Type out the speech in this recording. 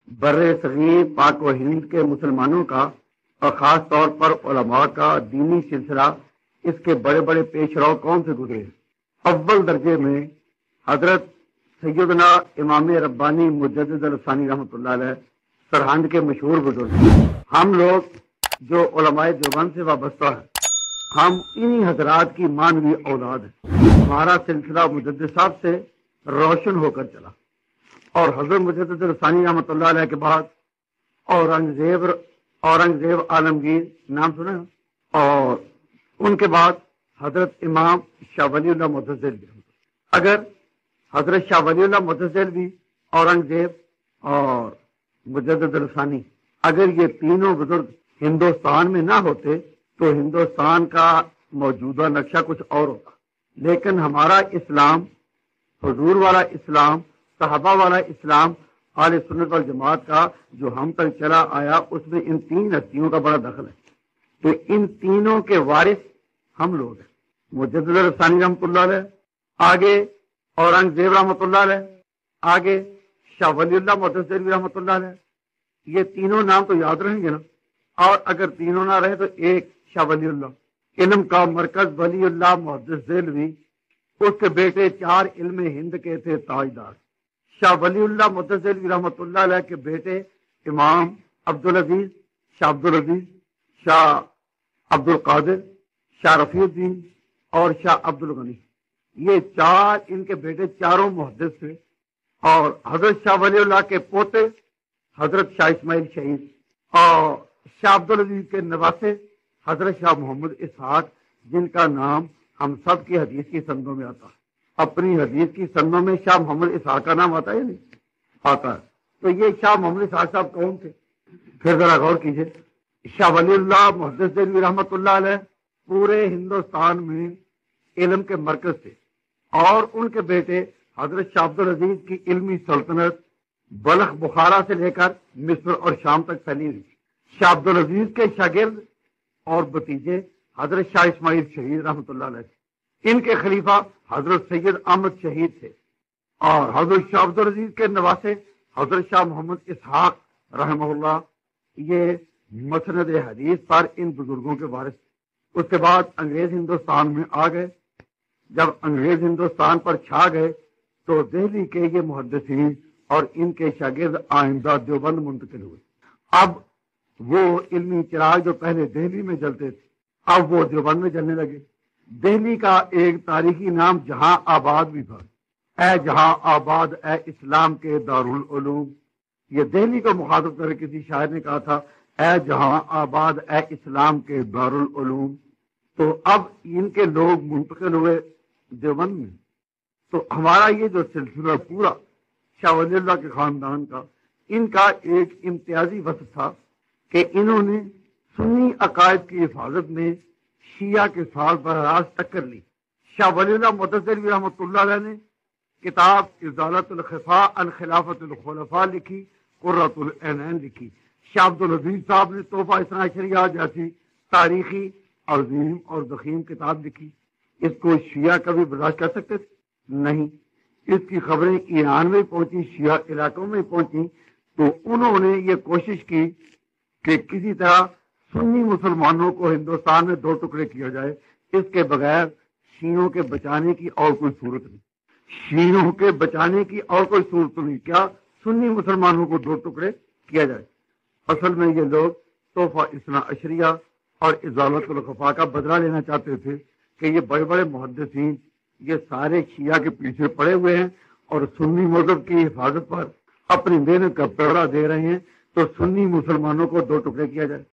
بر صغیر پاک و ہند کے مسلمانوں کا اور خاص طور پر علماء کا دینی سلسلہ اس کے بڑے بڑے پیش رو کون سے گزرے؟ اول درجے میں حضرت سیدنا امام ربانی مجدد الثانی رحمۃ اللہ علیہ سرہند کے مشہور بزرگ ہیں۔ ہم لوگ جو علماء دیوبند سے وابستہ ہیں، ہم انہی حضرات کی مانوی اولاد ہیں۔ ہمارا سلسلہ مجدد صاحب سے روشن ہو کر چلا، اور حضرت مجدد الثانی رحمۃ اللہ علیہ کے بعد اورنگزیب عالمگیر نام سنا، اور ان کے بعد حضرت امام شاہ ولی اللہ متزل بھی۔ اگر حضرت شاہ ولی اللہ متزل بھی، اورنگزیب اور مجدد الثانی، اگر یہ تینوں بزرگ ہندوستان میں نہ ہوتے تو ہندوستان کا موجودہ نقشہ کچھ اور ہوتا۔ لیکن ہمارا اسلام، حضور والا اسلام، صحابہ والا اسلام، اہل سنت والجماعت کا جو ہم تک چلا آیا، اس میں ان تین ہستیوں کا بڑا دخل ہے۔ تو ان تینوں کے وارث ہم لوگ ہیں۔ مجدد الثانی رحمۃ اللہ علیہ، آگے اورنگزیب رحمۃ اللہ علیہ، آگے شاہ ولی اللہ متزل رحمۃ اللہ علیہ۔ یہ تینوں نام تو یاد رہیں گے نا، اور اگر تینوں نہ رہے تو ایک شاہ ولی اللہ، علم کا مرکز ولی اللہ متزلوی، اس کے بیٹے چار علم ہند کے تھے تاجدار۔ شاہ ولی اللہ متزلوی رحمۃ اللہ علیہ کے بیٹے امام عبدالعزیز، شاہ عبدالقادر، شاہ رفیع الدین اور شاہ عبدالغنی، یہ چار ان کے بیٹے چاروں محدث تھے۔ اور حضرت شاہ ولی اللہ کے پوتے حضرت شاہ اسماعیل شہید، اور شاہ عبدالعزیز کے نواسے حضرت شاہ محمد اسحاق، جن کا نام ہم سب کی حدیث کی سندوں میں آتا ہے۔ اپنی حدیث کی سندوں میں شاہ محمد اسحاق کا نام آتا ہے یا نہیں آتا ہے؟ تو یہ شاہ محمد اسحاق صاحب کون تھے؟ پھر ذرا غور کیجئے۔ شاہ ولی اللہ محدث دہلوی رحمۃ اللہ علیہ پورے ہندوستان میں علم کے مرکز تھے، اور ان کے بیٹے حضرت شاہ عبدالعزیز کی علمی سلطنت بلخ بخارا سے لے کر مصر اور شام تک پھیلی ہوئی۔ شاہ عبدالعزیز کے شاگرد اور بھتیجے حضرت شاہ اسماعیل شہید رحمۃ اللہ علیہ تھے۔ ان کے خلیفہ حضرت سید احمد شہید تھے، اور حضرت شاہ عبدالعزیز کے نواسے حضرت شاہ محمد اسحاق رحمہ اللہ، یہ مسند حدیث پر ان بزرگوں کے وارث تھے۔ اس کے بعد انگریز ہندوستان میں آ گئے۔ جب انگریز ہندوستان پر چھا گئے تو دہلی کے یہ محدثین اور ان کے شاگرد آئندہ دیوبند منتقل ہوئے۔ اب وہ علمی چراغ جو پہلے دہلی میں جلتے تھے، اب وہ دیوبند میں جلنے لگے۔ دہلی کا ایک تاریخی نام جہاں آباد بھی تھا۔ اے جہاں آباد، اے اسلام کے دارالعلوم، یہ دہلی کو مخاطب کر کسی شاعر نے کہا تھا، اے جہاں آباد، اے اسلام کے دارالعلوم۔ تو اب ان کے لوگ منتقل ہوئے دیوبند میں۔ تو ہمارا یہ جو سلسلہ پورا شاہ ولی اللہ کے خاندان کا، ان کا ایک امتیازی وصف تھا کہ انہوں نے سنی عقائد کی حفاظت میں شیعہ کے ساتھ براہ راست ٹکر لی۔ شاہ ولی اللہ متزلوی رحمۃ اللہ علیہ نے کتاب ازالت الخفاء عن خلافت الخلفاء لکھی، قرۃ العینین لکھی۔ شاہ عبدالعزیز صاحب نے تحفہ اثنا عشریہ جیسی تاریخی عظیم اور ضخیم کتاب لکھی۔ اس کو شیعہ کبھی برداشت کر سکتے تھے؟ نہیں۔ اس کی خبریں ایران میں پہنچی، شیعہ علاقوں میں پہنچی، تو انہوں نے یہ کوشش کی کہ کسی طرح سنی مسلمانوں کو ہندوستان میں دو ٹکڑے کیا جائے۔ اس کے بغیر شیعوں کے بچانے کی اور کوئی صورت نہیں، شیعوں کے بچانے کی اور کوئی صورت نہیں، کیا سنی مسلمانوں کو دو ٹکڑے کیا جائے۔ اصل میں یہ لوگ تحفہ اثنا عشریہ اور ازالت الخفاء کا بدلہ لینا چاہتے تھے کہ یہ بڑے بڑے محدثین یہ سارے شیعہ کے پیچھے پڑے ہوئے ہیں اور سنی مذہب کی حفاظت پر اپنی محنت کا پیڑا دے رہے ہیں، تو سنی مسلمانوں کو دو ٹکڑے کیا جائے۔